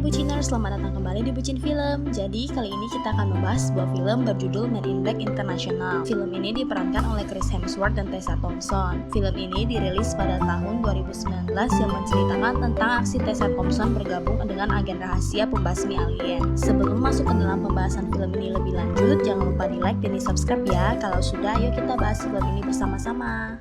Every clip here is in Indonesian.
Hai Buciners, selamat datang kembali di Bucin Film. Jadi kali ini kita akan membahas sebuah film berjudul Men in Black International. Film ini diperankan oleh Chris Hemsworth dan Tessa Thompson. Film ini dirilis pada tahun 2019 yang menceritakan tentang aksi Tessa Thompson bergabung dengan agen rahasia pembasmi alien. Sebelum masuk ke dalam pembahasan film ini lebih lanjut, jangan lupa di like dan di subscribe ya. Kalau sudah, yuk kita bahas film ini bersama-sama.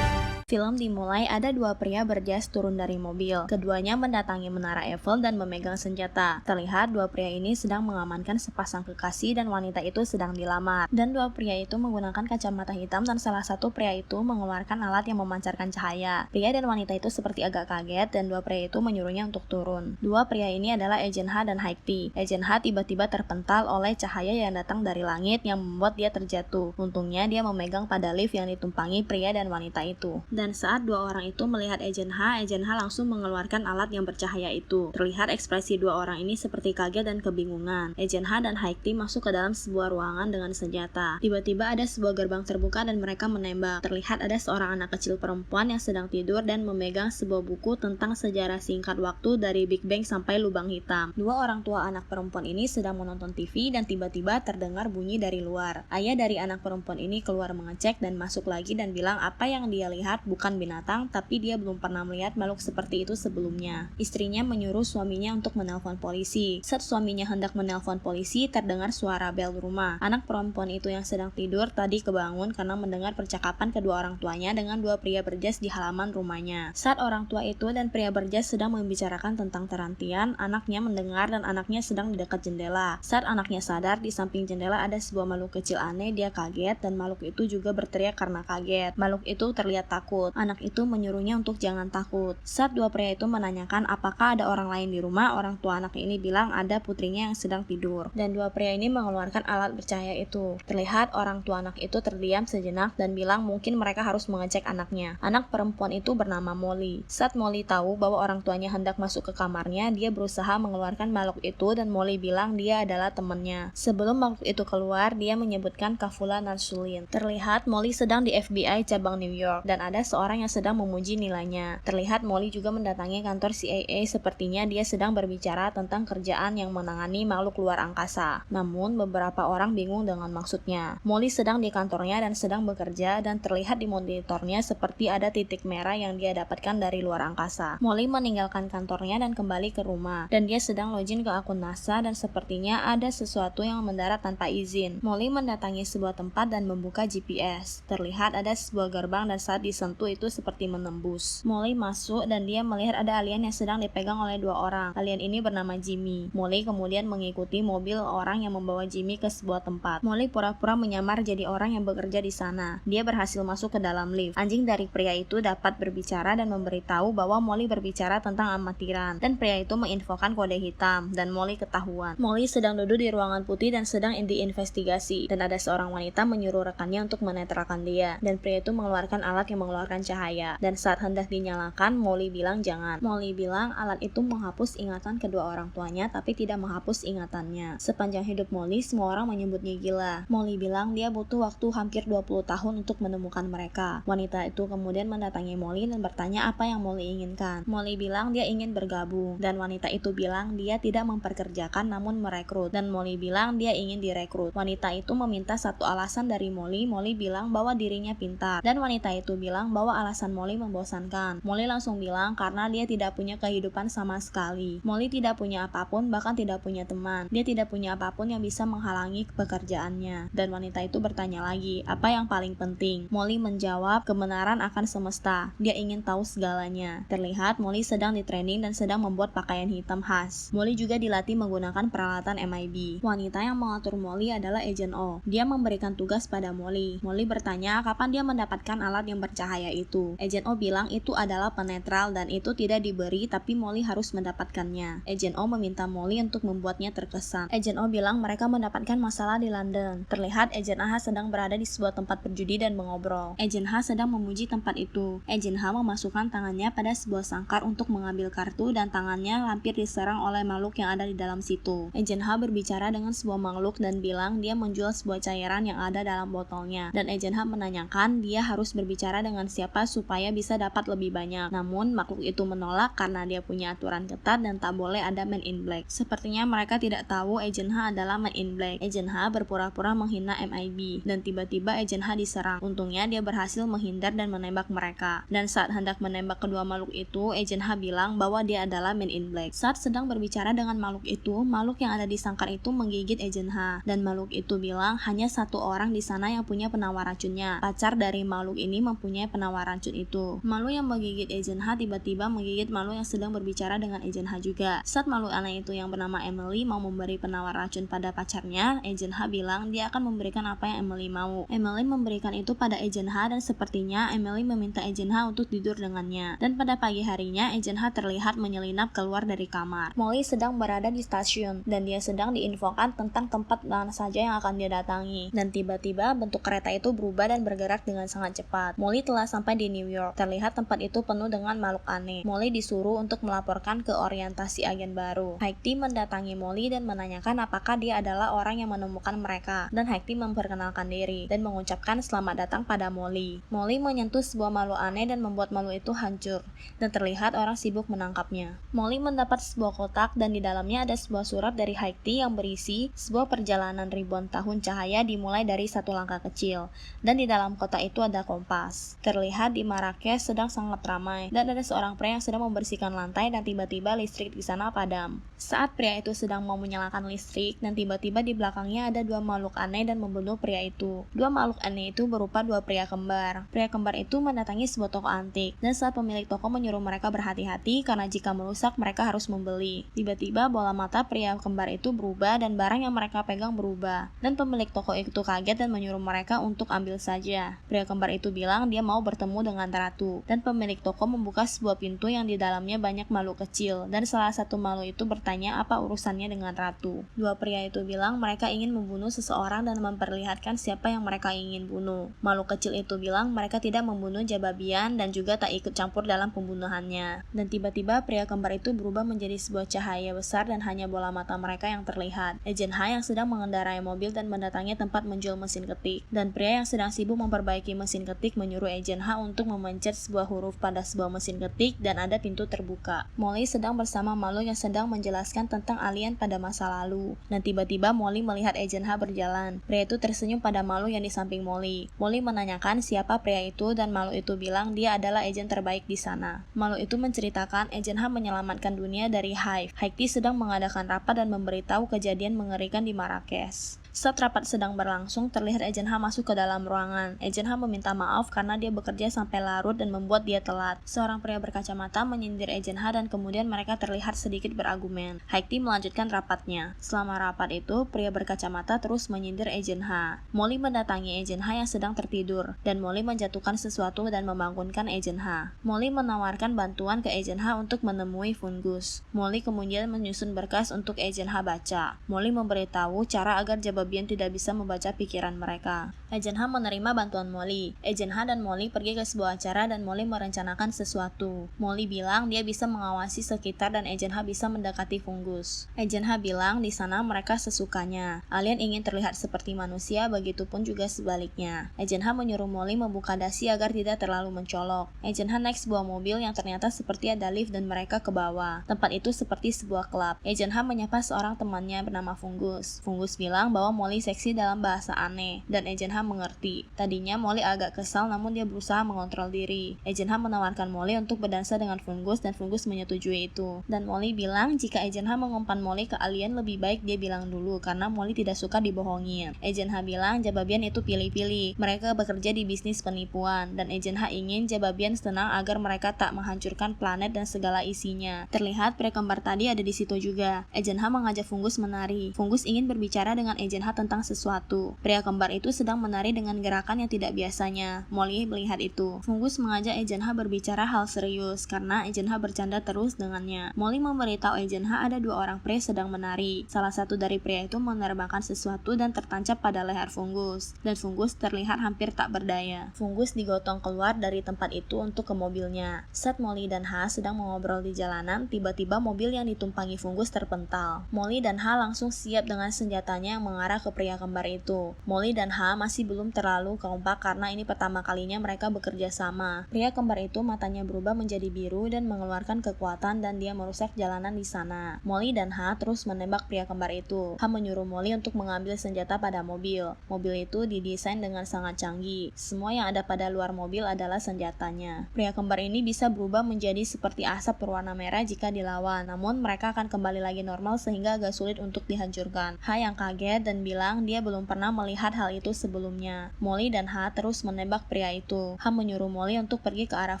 Film dimulai ada dua pria berjas turun dari mobil. Keduanya mendatangi menara Eiffel dan memegang senjata. Terlihat dua pria ini sedang mengamankan sepasang kekasih dan wanita itu sedang dilamar. Dan dua pria itu menggunakan kacamata hitam dan salah satu pria itu mengeluarkan alat yang memancarkan cahaya. Pria dan wanita itu seperti agak kaget dan dua pria itu menyuruhnya untuk turun. Dua pria ini adalah Agent H dan High P. Agent H tiba-tiba terpental oleh cahaya yang datang dari langit yang membuat dia terjatuh. Untungnya dia memegang pada lift yang ditumpangi pria dan wanita itu. Dan saat dua orang itu melihat Agent H langsung mengeluarkan alat yang bercahaya itu. Terlihat ekspresi dua orang ini seperti kaget dan kebingungan. Agent H dan High T masuk ke dalam sebuah ruangan dengan senjata. Tiba-tiba ada sebuah gerbang terbuka dan mereka menembak. Terlihat ada seorang anak kecil perempuan yang sedang tidur dan memegang sebuah buku tentang sejarah singkat waktu dari Big Bang sampai lubang hitam. Dua orang tua anak perempuan ini sedang menonton TV dan tiba-tiba terdengar bunyi dari luar. Ayah dari anak perempuan ini keluar mengecek dan masuk lagi dan bilang apa yang dia lihat bukan binatang, tapi dia belum pernah melihat makhluk seperti itu sebelumnya. Istrinya menyuruh suaminya untuk menelpon polisi. Saat suaminya hendak menelpon polisi, terdengar suara bel rumah. Anak perempuan itu yang sedang tidur tadi kebangun karena mendengar percakapan kedua orang tuanya dengan dua pria berjas di halaman rumahnya. Saat orang tua itu dan pria berjas sedang membicarakan tentang terantian, anaknya mendengar dan anaknya sedang di dekat jendela. Saat anaknya sadar, di samping jendela ada sebuah makhluk kecil aneh. Dia kaget dan makhluk itu juga berteriak karena kaget. Makhluk itu terlihat takut. Anak itu menyuruhnya untuk jangan takut. Saat dua pria itu menanyakan apakah ada orang lain di rumah, orang tua anak ini bilang ada putrinya yang sedang tidur. Dan dua pria ini mengeluarkan alat bercahaya itu. Terlihat orang tua anak itu terdiam sejenak dan bilang mungkin mereka harus mengecek anaknya. Anak perempuan itu bernama Molly. Saat Molly tahu bahwa orang tuanya hendak masuk ke kamarnya, dia berusaha mengeluarkan makhluk itu dan Molly bilang dia adalah temannya. Sebelum makhluk itu keluar, dia menyebutkan Kafula Narsulin. Terlihat Molly sedang di FBI cabang New York dan ada seorang yang sedang memuji nilainya. Terlihat Molly juga mendatangi kantor CIA, sepertinya dia sedang berbicara tentang kerjaan yang menangani makhluk luar angkasa. Namun beberapa orang bingung dengan maksudnya. Molly sedang di kantornya dan sedang bekerja dan terlihat di monitornya seperti ada titik merah yang dia dapatkan dari luar angkasa. Molly meninggalkan kantornya dan kembali ke rumah dan dia sedang login ke akun NASA dan sepertinya ada sesuatu yang mendarat tanpa izin. Molly mendatangi sebuah tempat dan membuka GPS. Terlihat ada sebuah gerbang dan saat disentuh itu seperti menembus. Molly masuk dan dia melihat ada alien yang sedang dipegang oleh dua orang. Alien ini bernama Jimmy. Molly kemudian mengikuti mobil orang yang membawa Jimmy ke sebuah tempat. Molly pura-pura menyamar jadi orang yang bekerja di sana. Dia berhasil masuk ke dalam lift. Anjing dari pria itu dapat berbicara dan memberitahu bahwa Molly berbicara tentang amatiran. Dan pria itu menginfokan kode hitam dan Molly ketahuan. Molly sedang duduk di ruangan putih dan sedang diinvestigasi. Dan ada seorang wanita menyuruh rekannya untuk menetralkan dia. Dan pria itu mengeluarkan alat yang mengeluarkan cahaya. Dan saat hendak dinyalakan, Molly bilang jangan. Molly bilang alat itu menghapus ingatan kedua orang tuanya tapi tidak menghapus ingatannya. Sepanjang hidup Molly, semua orang menyebutnya gila. Molly bilang dia butuh waktu hampir 20 tahun untuk menemukan mereka. Wanita itu kemudian mendatangi Molly dan bertanya apa yang Molly inginkan. Molly bilang dia ingin bergabung. Dan wanita itu bilang dia tidak memperkerjakan namun merekrut. Dan Molly bilang dia ingin direkrut. Wanita itu meminta satu alasan dari Molly. Molly bilang bahwa dirinya pintar. Dan wanita itu bilang bahwa alasan Molly membosankan. Molly langsung bilang karena dia tidak punya kehidupan sama sekali. Molly tidak punya apapun, bahkan tidak punya teman. Dia tidak punya apapun yang bisa menghalangi pekerjaannya. Dan wanita itu bertanya lagi, apa yang paling penting? Molly menjawab, kebenaran akan semesta. Dia ingin tahu segalanya. Terlihat Molly sedang di training dan sedang membuat pakaian hitam khas. Molly juga dilatih menggunakan peralatan MIB. Wanita yang mengatur Molly adalah Agent O. Dia memberikan tugas pada Molly. Molly bertanya kapan dia mendapatkan alat yang bercahaya itu. Agent O bilang bilang itu adalah penetral dan itu tidak diberi tapi Molly harus mendapatkannya. Agent O meminta Molly untuk membuatnya terkesan. Agent O bilang mereka mendapatkan masalah di London. Terlihat Agent H sedang berada di sebuah tempat berjudi dan mengobrol. Agent H sedang memuji tempat itu. Agent H memasukkan tangannya pada sebuah sangkar untuk mengambil kartu dan tangannya hampir diserang oleh makhluk yang ada di dalam situ. Agent H berbicara dengan sebuah makhluk dan bilang dia menjual sebuah cairan yang ada dalam botolnya. Dan Agent H menanyakan dia harus berbicara dengan siapa supaya bisa dapat lebih banyak. Namun makhluk itu menolak karena dia punya aturan ketat dan tak boleh ada Man in Black. Sepertinya mereka tidak tahu Agent H adalah Man in Black. Agent H berpura-pura menghina MIB dan tiba-tiba Agent H diserang. Untungnya dia berhasil menghindar dan menembak mereka. Dan saat hendak menembak kedua makhluk itu, Agent H bilang bahwa dia adalah Man in Black. Saat sedang berbicara dengan makhluk itu, makhluk yang ada di sangkar itu menggigit Agent H. Dan makhluk itu bilang hanya satu orang di sana yang punya penawar racunnya. Pacar dari makhluk ini mempunyai penawar racun itu. Makhluk yang menggigit Agent H tiba-tiba menggigit makhluk yang sedang berbicara dengan Agent H juga. Saat makhluk aneh itu yang bernama Emily mau memberi penawar racun pada pacarnya, Agent H bilang dia akan memberikan apa yang Emily mau. Emily memberikan itu pada Agent H dan sepertinya Emily meminta Agent H untuk tidur dengannya. Dan pada pagi harinya, Agent H terlihat menyelinap keluar dari kamar. Molly sedang berada di stasiun dan dia sedang diinfokan tentang tempat mana saja yang akan dia datangi. Dan tiba-tiba bentuk kereta itu berubah dan bergerak dengan sangat cepat. Molly telah sampai di New York. Terlihat tempat itu penuh dengan makhluk aneh. Molly disuruh untuk melaporkan ke orientasi agen baru. Haikti mendatangi Molly dan menanyakan apakah dia adalah orang yang menemukan mereka. Dan Haikti memperkenalkan diri dan mengucapkan selamat datang pada Molly. Molly menyentuh sebuah makhluk aneh dan membuat makhluk itu hancur. Dan terlihat orang sibuk menangkapnya. Molly mendapat sebuah kotak dan di dalamnya ada sebuah surat dari Haikti yang berisi sebuah perjalanan ribuan tahun cahaya dimulai dari satu langkah kecil. Dan di dalam kotak itu ada kompas. Terlihat di Marrakesh sedang sangat ramai dan ada seorang pria yang sedang membersihkan lantai dan tiba-tiba listrik di sana padam. Saat pria itu sedang mau menyalakan listrik dan tiba-tiba di belakangnya ada dua makhluk aneh dan membunuh pria itu. Dua makhluk aneh itu berupa dua pria kembar. Pria kembar itu mendatangi sebuah toko antik dan saat pemilik toko menyuruh mereka berhati-hati karena jika merusak mereka harus membeli. Tiba-tiba bola mata pria kembar itu berubah dan barang yang mereka pegang berubah. Dan pemilik toko itu kaget dan menyuruh mereka untuk ambil saja. Pria kembar itu bilang dia mau bertemu dengan ratu. Dan pemilik toko membuka sebuah pintu yang di dalamnya banyak makhluk kecil dan salah satu makhluk itu bertanya apa urusannya dengan ratu. Dua pria itu bilang mereka ingin membunuh seseorang dan memperlihatkan siapa yang mereka ingin bunuh. Makhluk kecil itu bilang mereka tidak membunuh Jababian dan juga tak ikut campur dalam pembunuhannya. Dan tiba-tiba pria kembar itu berubah menjadi sebuah cahaya besar dan hanya bola mata mereka yang terlihat. Agent H yang sedang mengendarai mobil dan mendatangi tempat menjual mesin ketik. Dan pria yang sedang sibuk memperbaiki mesin ketik menyuruh Agent H untuk memencet sebuah huruf pada sebuah mesin ketik dan ada pintu terbuka. Molly sedang bersama makhluk yang sedang menjelaskan tentang alien pada masa lalu. Dan tiba-tiba Molly melihat Agent H berjalan. Pria itu tersenyum pada makhluk yang di samping Molly. Molly menanyakan siapa pria itu dan makhluk itu bilang dia adalah agen terbaik di sana. Makhluk itu menceritakan Agent H menyelamatkan dunia dari Hive. Haikti sedang mengadakan rapat dan memberitahu kejadian mengerikan di Marrakesh. Saat rapat sedang berlangsung, terlihat Agent H masuk ke dalam ruangan. Agent H meminta maaf karena dia bekerja sampai larut dan membuat dia telat. Seorang pria berkacamata menyindir Agent H dan kemudian mereka terlihat sedikit berargumen. Haikti melanjutkan rapatnya. Selama rapat itu, pria berkacamata terus menyindir Agent H. Molly mendatangi Agent H yang sedang tertidur, dan Molly menjatuhkan sesuatu dan membangunkan Agent H. Molly menawarkan bantuan ke Agent H untuk menemui fungus. Molly kemudian menyusun berkas untuk Agent H baca. Molly memberitahu cara agar Jababian tidak bisa membaca pikiran mereka. Agent H menerima bantuan Molly. Agent H dan Molly pergi ke sebuah acara dan Molly merencanakan sesuatu. Molly bilang dia bisa mengawasi sekitar dan Agent H bisa mendekati fungus. Agent H bilang di sana mereka sesukanya. Alien ingin terlihat seperti manusia, begitupun juga sebaliknya. Agent H menyuruh Molly membuka dasi agar tidak terlalu mencolok. Agent H naik sebuah mobil yang ternyata seperti ada lift dan mereka ke bawah. Tempat itu seperti sebuah klub. Agent H menyapa seorang temannya bernama Fungus. Fungus bilang bahwa Molly seksi dalam bahasa aneh, dan Agent H mengerti. Tadinya Molly agak kesal namun dia berusaha mengontrol diri. Agent H menawarkan Molly untuk berdansa dengan Fungus dan Fungus menyetujui itu. Dan Molly bilang jika Agent H mengumpan Molly ke alien lebih baik dia bilang dulu karena Molly tidak suka dibohongin. Agent H bilang Jababian itu pilih-pilih. Mereka bekerja di bisnis penipuan dan Agent H ingin Jababian tenang agar mereka tak menghancurkan planet dan segala isinya. Terlihat pria kembar tadi ada di situ juga. Agent H mengajak Fungus menari. Fungus ingin berbicara dengan Agent Agent H tentang sesuatu. Pria kembar itu sedang menari dengan gerakan yang tidak biasanya. Molly melihat itu. Fungus mengajak Agent H berbicara hal serius karena Agent H bercanda terus dengannya. Molly memberitahu Agent H ada 2 orang pria sedang menari. Salah satu dari pria itu menerbangkan sesuatu dan tertancap pada leher Fungus. Dan Fungus terlihat hampir tak berdaya. Fungus digotong keluar dari tempat itu untuk ke mobilnya. Saat Molly dan H sedang mengobrol di jalanan, tiba-tiba mobil yang ditumpangi Fungus terpental. Molly dan H langsung siap dengan senjatanya yang mengarah ke pria kembar itu. Molly dan H masih belum terlalu kompak karena ini pertama kalinya mereka bekerja sama. Pria kembar itu matanya berubah menjadi biru dan mengeluarkan kekuatan dan dia merusak jalanan di sana. Molly dan H terus menembak pria kembar itu. H menyuruh Molly untuk mengambil senjata pada mobil. Mobil itu didesain dengan sangat canggih. Semua yang ada pada luar mobil adalah senjatanya. Pria kembar ini bisa berubah menjadi seperti asap berwarna merah jika dilawan, namun mereka akan kembali lagi normal sehingga agak sulit untuk dihancurkan. H yang kaget dan bilang dia belum pernah melihat hal itu sebelumnya. Molly dan H terus menembak pria itu. H menyuruh Molly untuk pergi ke arah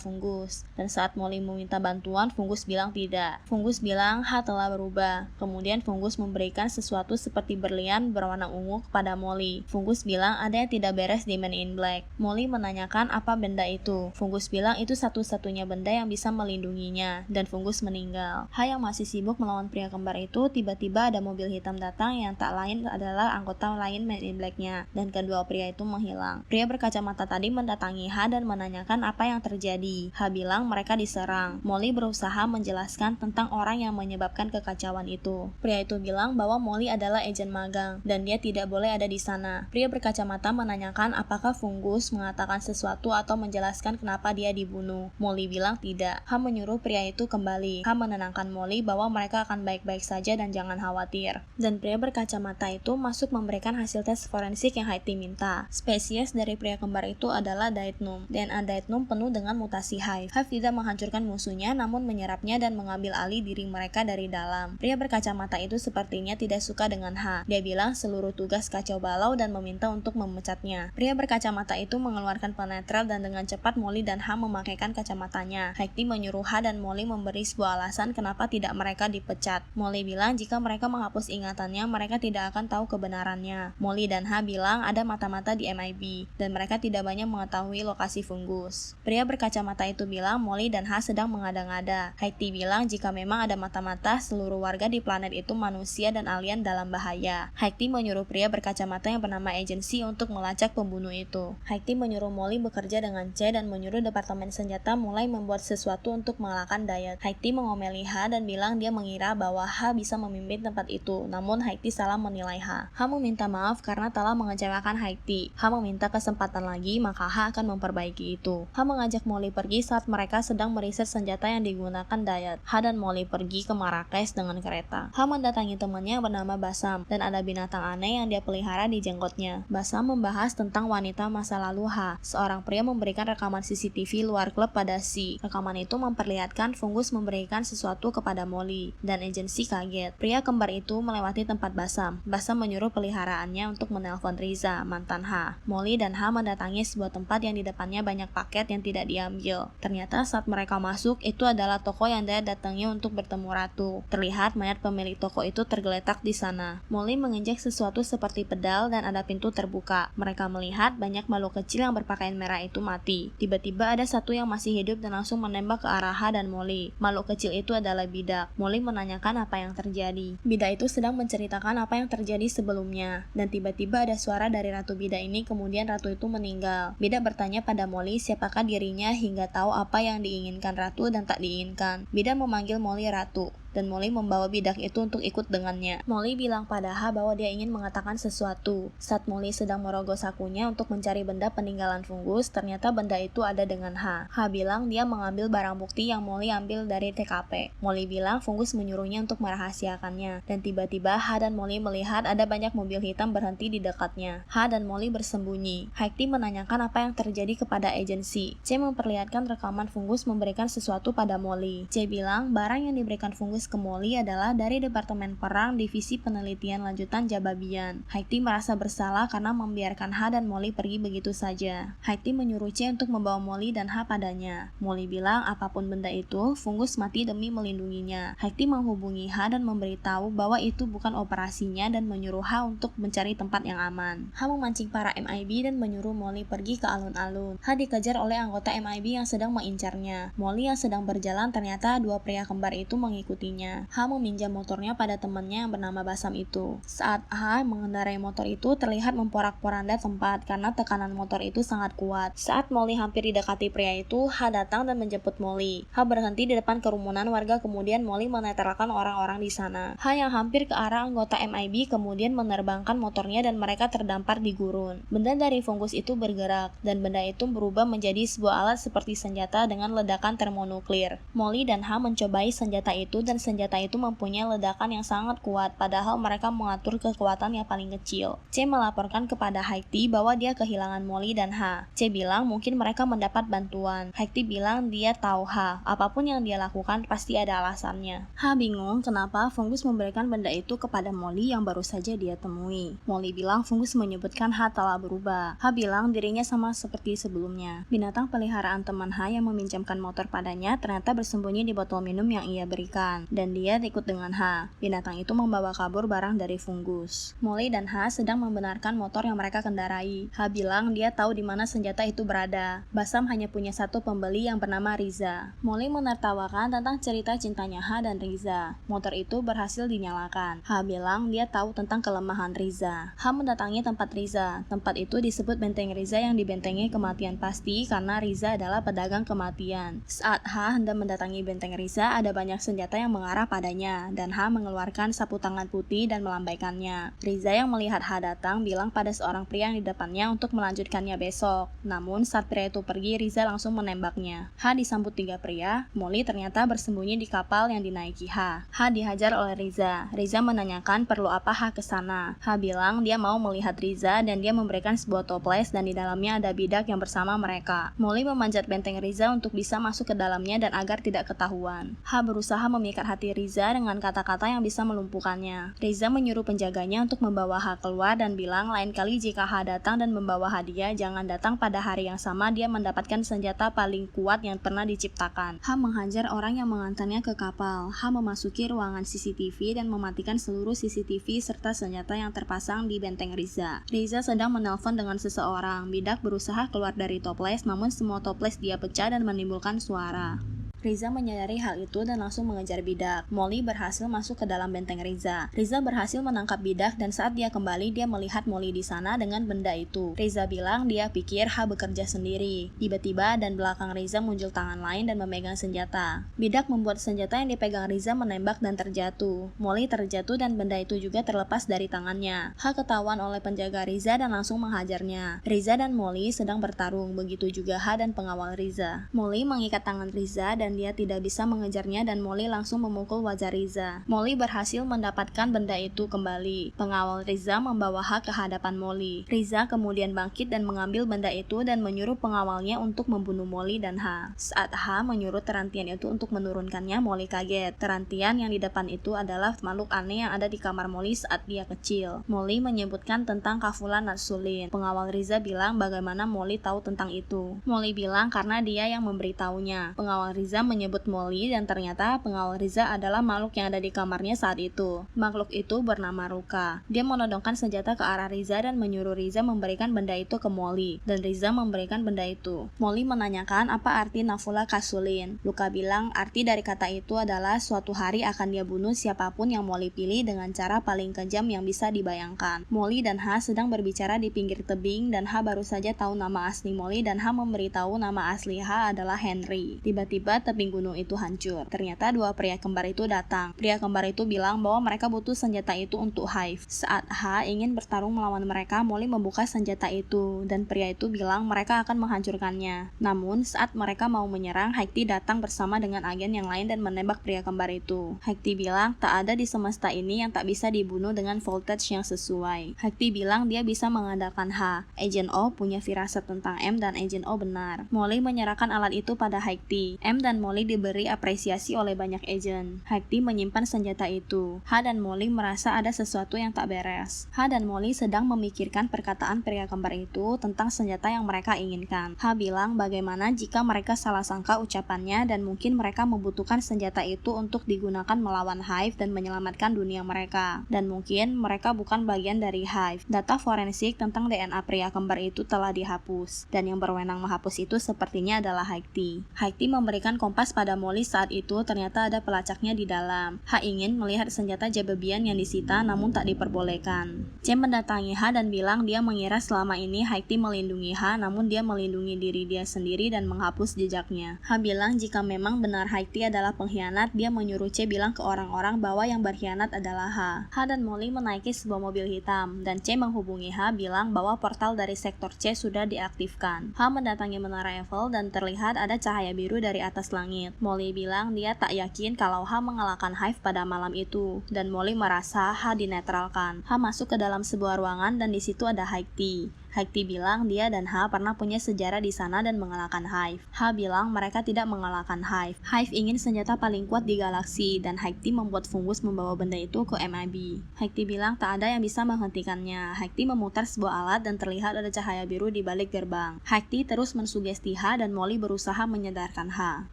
Fungus. Dan saat Molly meminta bantuan, Fungus bilang tidak. Fungus bilang H telah berubah. Kemudian Fungus memberikan sesuatu seperti berlian berwarna ungu kepada Molly. Fungus bilang ada yang tidak beres di Men in Black. Molly menanyakan apa benda itu. Fungus bilang itu satu-satunya benda yang bisa melindunginya. Dan Fungus meninggal. H yang masih sibuk melawan pria kembar itu, tiba-tiba ada mobil hitam datang yang tak lain adalah anggota lain Men in Black-nya, dan kedua pria itu menghilang. Pria berkacamata tadi mendatangi H dan menanyakan apa yang terjadi. H bilang mereka diserang. Molly berusaha menjelaskan tentang orang yang menyebabkan kekacauan itu. Pria itu bilang bahwa Molly adalah agen magang dan dia tidak boleh ada di sana. Pria berkacamata menanyakan apakah Fungus mengatakan sesuatu atau menjelaskan kenapa dia dibunuh. Molly bilang tidak. H menyuruh pria itu kembali. H menenangkan Molly bahwa mereka akan baik-baik saja dan jangan khawatir. Dan pria berkacamata itu masuk memberikan hasil tes forensik yang Haiti minta. Spesies dari pria kembar itu adalah Daitnum. DNA Daitnum penuh dengan mutasi Hive. Hive tidak menghancurkan musuhnya namun menyerapnya dan mengambil alih diri mereka dari dalam. Pria berkacamata itu sepertinya tidak suka dengan H. Dia bilang seluruh tugas kacau balau dan meminta untuk memecatnya. Pria berkacamata itu mengeluarkan penetral dan dengan cepat Molly dan H memakaikan kacamatanya. Haiti menyuruh H dan Molly memberi sebuah alasan kenapa tidak mereka dipecat. Molly bilang jika mereka menghapus ingatannya, mereka tidak akan tahu kebenarannya. Molly dan H bilang ada mata-mata di MIB, dan mereka tidak banyak mengetahui lokasi Fungus. Pria berkacamata itu bilang Molly dan H sedang mengada-ngada. Haiti bilang jika memang ada mata-mata, seluruh warga di planet itu manusia dan alien dalam bahaya. Haiti menyuruh pria berkacamata yang bernama Agency untuk melacak pembunuh itu. Haiti menyuruh Molly bekerja dengan C dan menyuruh Departemen Senjata mulai membuat sesuatu untuk mengalahkan Dayat. Haiti mengomeli H dan bilang dia mengira bahwa H bisa memimpin tempat itu, namun Haiti salah menilai H. H meminta maaf karena telah mengecewakan Haiti. H meminta kesempatan lagi, maka H akan memperbaiki itu. H mengajak Molly pergi saat mereka sedang meriset senjata yang digunakan Dayat. H dan Molly pergi ke Marrakesh dengan kereta. H mendatangi temannya bernama Basam, dan ada binatang aneh yang dia pelihara di jenggotnya. Basam membahas tentang wanita masa lalu H. Seorang pria memberikan rekaman CCTV luar klub pada C. Rekaman itu memperlihatkan Fungus memberikan sesuatu kepada Molly, dan Agency kaget. Pria kembar itu melewati tempat Basam. Basam menyuruh peliharaannya untuk menelpon Riza, mantan H. Molly dan H mendatangi sebuah tempat yang di depannya banyak paket yang tidak diambil. Ternyata saat mereka masuk, itu adalah toko yang dia datangi untuk bertemu Ratu. Terlihat mayat pemilik toko itu tergeletak di sana. Molly menginjak sesuatu seperti pedal dan ada pintu terbuka. Mereka melihat banyak makhluk kecil yang berpakaian merah itu mati. Tiba-tiba ada satu yang masih hidup dan langsung menembak ke arah H dan Molly. Makhluk kecil itu adalah Bidak. Molly menanyakan apa yang terjadi. Bidak itu sedang menceritakan apa yang terjadi sebelumnya. Dan tiba-tiba ada suara dari Ratu Bidak ini, kemudian Ratu itu meninggal. Bidak bertanya pada Molly siapakah dirinya hingga tahu apa yang diinginkan Ratu dan tak diinginkan. Bidak memanggil Molly Ratu. Dan Molly membawa Bidak itu untuk ikut dengannya. Molly bilang pada H bahwa dia ingin mengatakan sesuatu. Saat Molly sedang merogoh sakunya untuk mencari benda peninggalan Fungus, ternyata benda itu ada dengan H. H bilang dia mengambil barang bukti yang Molly ambil dari TKP. Molly bilang Fungus menyuruhnya untuk merahasiakannya. Dan tiba-tiba H dan Molly melihat ada banyak mobil hitam berhenti di dekatnya. H dan Molly bersembunyi. Haiti menanyakan apa yang terjadi kepada Agency. C memperlihatkan rekaman Fungus memberikan sesuatu pada Molly. C bilang barang yang diberikan Fungus menulis ke Molly adalah dari Departemen Perang Divisi Penelitian Lanjutan Jababian. Haiti merasa bersalah karena membiarkan H dan Molly pergi begitu saja. Haiti menyuruh C untuk membawa Molly dan H padanya. Molly bilang apapun benda itu, Fungus mati demi melindunginya. Haiti menghubungi H dan memberitahu bahwa itu bukan operasinya dan menyuruh H untuk mencari tempat yang aman. H memancing para MIB dan menyuruh Molly pergi ke alun-alun. H dikejar oleh anggota MIB yang sedang mengincarnya. Molly yang sedang berjalan ternyata dua pria kembar itu mengikutinya. H meminjam motornya pada temannya yang bernama Basam itu. Saat H mengendarai motor itu terlihat memporak-poranda tempat karena tekanan motor itu sangat kuat. Saat Molly hampir didekati pria itu, H datang dan menjemput Molly. H berhenti di depan kerumunan warga, kemudian Molly menetralkan orang-orang di sana. H yang hampir ke arah anggota MIB kemudian menerbangkan motornya dan mereka terdampar di gurun. Benda dari Fungus itu bergerak dan benda itu berubah menjadi sebuah alat seperti senjata dengan ledakan termonuklir. Molly dan H mencobai senjata itu dan senjata itu mempunyai ledakan yang sangat kuat padahal mereka mengatur kekuatan yang paling kecil. C melaporkan kepada Haiti bahwa dia kehilangan Molly dan H. C bilang mungkin mereka mendapat bantuan. Haiti bilang dia tahu H. Apapun yang dia lakukan pasti ada alasannya. H bingung kenapa Fungus memberikan benda itu kepada Molly yang baru saja dia temui. Molly bilang Fungus menyebutkan H telah berubah. H bilang dirinya sama seperti sebelumnya. Binatang peliharaan teman H yang meminjamkan motor padanya ternyata bersembunyi di botol minum yang ia berikan, dan dia ikut dengan H. Binatang itu membawa kabur barang dari Fungus. Molly dan H sedang membenarkan motor yang mereka kendarai. H bilang dia tahu di mana senjata itu berada. Basam hanya punya satu pembeli yang bernama Riza. Molly menertawakan tentang cerita cintanya H dan Riza. Motor itu berhasil dinyalakan. H bilang dia tahu tentang kelemahan Riza. H mendatangi tempat Riza. Tempat itu disebut benteng Riza yang dibentengi kematian pasti karena Riza adalah pedagang kematian. Saat H hendak mendatangi benteng Riza, ada banyak senjata yang mengarah padanya, dan H mengeluarkan sapu tangan putih dan melambaikannya. Riza yang melihat H datang bilang pada seorang pria yang di depannya untuk melanjutkannya besok. Namun saat pria itu pergi, Riza langsung menembaknya. H disambut 3 pria. Molly ternyata bersembunyi di kapal yang dinaiki H. H dihajar oleh Riza. Riza menanyakan perlu apa H ke sana. H bilang dia mau melihat Riza dan dia memberikan sebuah toples dan di dalamnya ada bidak yang bersama mereka. Molly memanjat benteng Riza untuk bisa masuk ke dalamnya dan agar tidak ketahuan. H berusaha memikat hati Riza dengan kata-kata yang bisa melumpuhkannya. Riza menyuruh penjaganya untuk membawa H keluar dan bilang lain kali jika H datang dan membawa hadiah, jangan datang pada hari yang sama dia mendapatkan senjata paling kuat yang pernah diciptakan. H menghajar orang yang mengantarnya ke kapal. H memasuki ruangan CCTV dan mematikan seluruh CCTV serta senjata yang terpasang di benteng Riza. Riza sedang menelpon dengan seseorang. Bidak berusaha keluar dari toples, namun semua toples dia pecah dan menimbulkan suara. Riza menyadari hal itu dan langsung mengejar bidak. Molly berhasil masuk ke dalam benteng Riza. Riza berhasil menangkap bidak dan saat dia kembali dia melihat Molly di sana dengan benda itu. Riza bilang dia pikir H bekerja sendiri. Tiba-tiba dan belakang Riza muncul tangan lain dan memegang senjata. Bidak membuat senjata yang dipegang Riza menembak dan terjatuh. Molly terjatuh dan benda itu juga terlepas dari tangannya. H ketahuan oleh penjaga Riza dan langsung menghajarnya. Riza dan Molly sedang bertarung, begitu juga H dan pengawal Riza. Molly mengikat tangan Riza dan dia tidak bisa mengejarnya dan Molly langsung memukul wajah Riza. Molly berhasil mendapatkan benda itu kembali. Pengawal Riza membawa H ke hadapan Molly. Riza kemudian bangkit dan mengambil benda itu dan menyuruh pengawalnya untuk membunuh Molly dan H. Saat H menyuruh terantian itu untuk menurunkannya, Molly kaget. Terantian yang di depan itu adalah makhluk aneh yang ada di kamar Molly saat dia kecil. Molly menyebutkan tentang Kafula Natsulin. Pengawal Riza bilang bagaimana Molly tahu tentang itu. Molly bilang karena dia yang memberitahunya. Pengawal Riza menyebut Molly dan ternyata pengawal Riza adalah makhluk yang ada di kamarnya saat itu. Makhluk itu bernama Ruka. Dia menodongkan senjata ke arah Riza dan menyuruh Riza memberikan benda itu ke Molly, dan Riza memberikan benda itu. Molly menanyakan apa arti Nafula Kasulin. Ruka bilang arti dari kata itu adalah suatu hari akan dia bunuh siapapun yang Molly pilih dengan cara paling kejam yang bisa dibayangkan. Molly dan H sedang berbicara di pinggir tebing dan H baru saja tahu nama asli Molly dan H memberitahu nama asli H adalah Henry. Tiba-tiba tebing gunung itu hancur. Ternyata dua pria kembar itu datang. Pria kembar itu bilang bahwa mereka butuh senjata itu untuk Hive. Saat H ingin bertarung melawan mereka, Molly membuka senjata itu dan pria itu bilang mereka akan menghancurkannya. Namun saat mereka mau menyerang, Haiti datang bersama dengan agen yang lain dan menembak pria kembar itu. Haiti bilang tak ada di semesta ini yang tak bisa dibunuh dengan voltage yang sesuai. Haiti bilang dia bisa mengandalkan H. Agent O punya firasat tentang M dan Agent O benar. Molly menyerahkan alat itu pada Haiti. M dan dan Molly diberi apresiasi oleh banyak agen. Haiti menyimpan senjata itu. Ha dan Molly merasa ada sesuatu yang tak beres. Ha dan Molly sedang memikirkan perkataan pria kembar itu tentang senjata yang mereka inginkan. Ha bilang bagaimana jika mereka salah sangka ucapannya dan mungkin mereka membutuhkan senjata itu untuk digunakan melawan Hive dan menyelamatkan dunia mereka. Dan mungkin mereka bukan bagian dari Hive. Data forensik tentang DNA pria kembar itu telah dihapus. Dan yang berwenang menghapus itu sepertinya adalah Haiti. Haiti memberikan kompas pada Molly saat itu ternyata ada pelacaknya di dalam. Ha ingin melihat senjata Jebebian yang disita namun tak diperbolehkan. C mendatangi Ha dan bilang dia mengira selama ini Haiti melindungi Ha namun dia melindungi diri dia sendiri dan menghapus jejaknya. Ha bilang jika memang benar Haiti adalah pengkhianat, dia menyuruh C bilang ke orang-orang bahwa yang berkhianat adalah Ha. Ha dan Molly menaiki sebuah mobil hitam dan C menghubungi Ha bilang bahwa portal dari sektor C sudah diaktifkan. Ha mendatangi menara Eiffel dan terlihat ada cahaya biru dari atas langit. Molly bilang dia tak yakin kalau Ha mengalahkan Hive pada malam itu dan Molly merasa Ha dinetralkan. Ha masuk ke dalam sebuah ruangan dan di situ ada Haiti. Haiti bilang dia dan Ha pernah punya sejarah di sana dan mengalahkan Hive. Ha bilang mereka tidak mengalahkan Hive. Hive ingin senjata paling kuat di galaksi dan Haiti membuat Fungus membawa benda itu ke MIB. Haiti bilang tak ada yang bisa menghentikannya. Haiti memutar sebuah alat dan terlihat ada cahaya biru di balik gerbang. Haiti terus mensugesti Ha dan Molly berusaha menyadarkan Ha.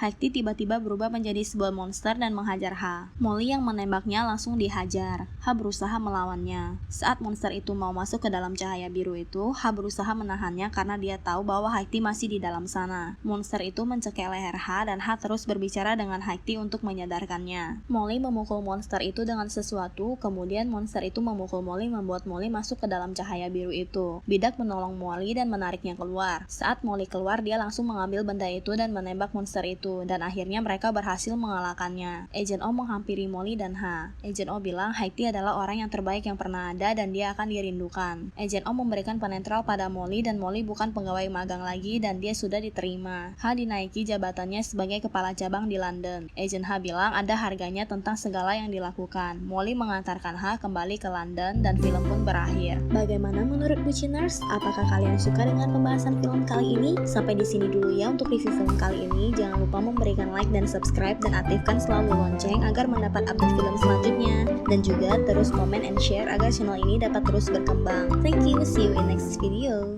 Haiti tiba-tiba berubah menjadi sebuah monster dan menghajar Ha. Molly yang menembaknya langsung dihajar. Ha berusaha melawannya. Saat monster itu mau masuk ke dalam cahaya biru itu, Ha berusaha menahannya karena dia tahu bahwa Haiti masih di dalam sana. Monster itu mencekik leher Ha dan Ha terus berbicara dengan Haiti untuk menyadarkannya. Molly memukul monster itu dengan sesuatu, kemudian monster itu memukul Molly membuat Molly masuk ke dalam cahaya biru itu. Bidak menolong Molly dan menariknya keluar. Saat Molly keluar, dia langsung mengambil benda itu dan menembak monster itu, dan akhirnya mereka berhasil mengalahkannya. Agent O menghampiri Molly dan Ha. Agent O bilang Haiti adalah orang yang terbaik yang pernah ada dan dia akan dirindukan. Agent O memberikan penetral pada Molly dan Molly bukan pegawai magang lagi dan dia sudah diterima. Ha dinaiki jabatannya sebagai kepala cabang di London. Agent Ha bilang ada harganya tentang segala yang dilakukan. Molly mengantarkan Ha kembali ke London dan film pun berakhir. Bagaimana menurut Buciners? Apakah kalian suka dengan pembahasan film kali ini? Sampai di sini dulu ya untuk review film kali ini. Jangan lupa memberikan like dan subscribe dan aktifkan selalu lonceng agar mendapat update film selanjutnya. Dan juga terus komen and share agar channel ini dapat terus berkembang. Thank you, see you in next video.